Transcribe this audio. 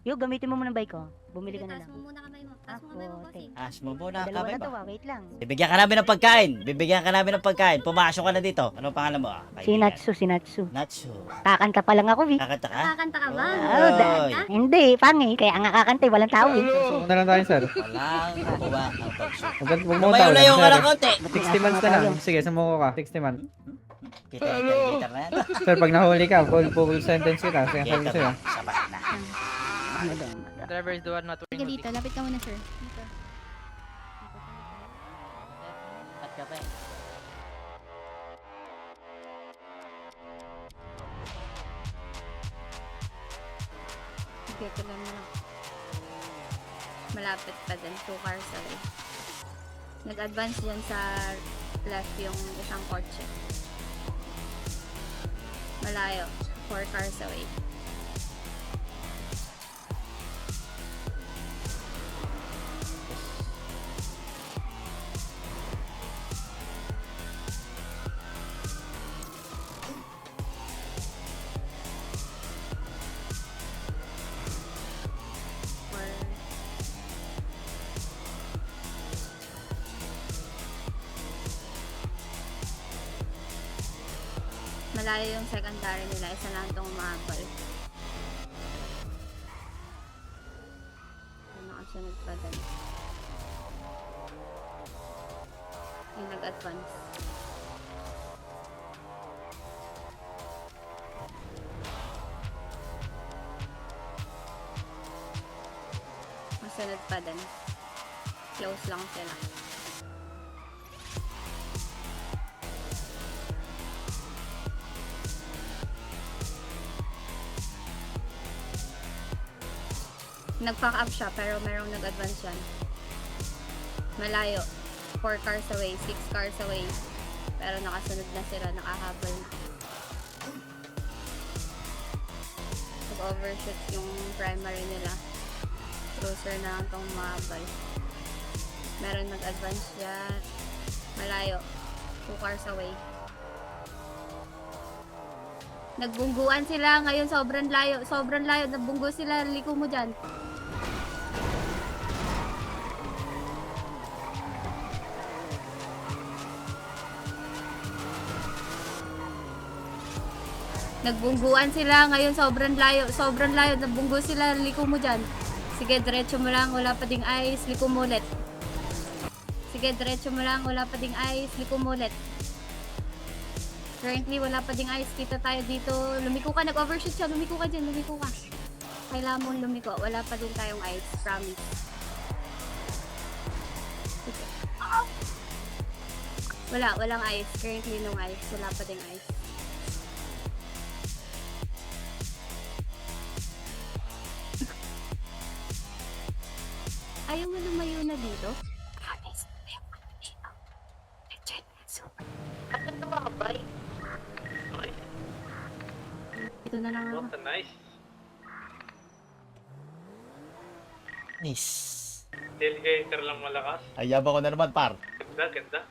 Yo, gamitin mo muna bike ko. Bumili ka na Taas lang. mo muna kamay mo. Taas mo kamay mo, bossing. As mo muna, Dalawa kamay na to, mo. wait lang. Bibigyan ka namin ng pagkain. Bibigyan ka namin ng pagkain. Pumasok ka na dito. Ano pangalan mo? Si Natsu, si Natsu. Natsu. Kakanta pa lang ako, Vi. Kakanta ka? Kakanta ka ba? Oh, Oy. Hindi, pangi. Kaya nga kakanta, walang tao eh. Suko na lang tayo, sir. Walang nakuha ang pagsuko. Huwag mo Lumayo-layo ka ng konti. 60 months na lang. Sige, sumuko ka. 60 months. Kita na yan. Sir, pag nahuli ka, full sentence kita. Kaya sabi ko Kita sa'yo. na. Sapat na. Ano daw? Driver is the one not wearing Sige dito, lapit ka muna, sir. Dito. At ka pa eh. Sige, tuloy mo lang. Malapit pa din, 2 cars away. Nag-advance dyan sa left yung isang kotse. Malayo, 4 cars away. Malayo yung secondary nila, isa lang itong umabol. Nakasunod pa din. Yung nag-advance. Masunod pa din. Close lang sila. Nag-pack up siya pero merong nag-advance yan. Malayo. 4 cars away, 6 cars away. Pero nakasunod na sila, nakahabol na. Nag-overshoot yung primary nila. Closer na lang itong mahabol. Meron nag-advance yan. Malayo. 2 cars away. Nagbungguan sila ngayon, sobrang layo. Sobrang layo. Nagbunggo sila. Liko mo dyan. Nagbungguan sila ngayon, sobrang layo. Sobrang layo. Nagbunggo sila. Liko mo dyan. Sige, diretso mo lang. Wala pa ding ice. Liko mo ulit. Sige, diretso mo lang. Wala pa ding ice. Liko mo ulit. Currently, wala pa ding ice. Kita tayo dito. Lumiko ka. Nag-overshoot siya. Lumiko ka dyan. Lumiko ka. Kailangan mong lumiko. Wala pa din tayong ice. Promise. Sige. Walang ice. Currently, no ice. Wala pa ding ice. Ayaw mo lumayo na dito? Promise. Ayaw mo na dito. Legit. Ito na lang ako. Nice. Nice. Tailgater lang malakas. Ayaba ko na naman, par. Ganda, ganda.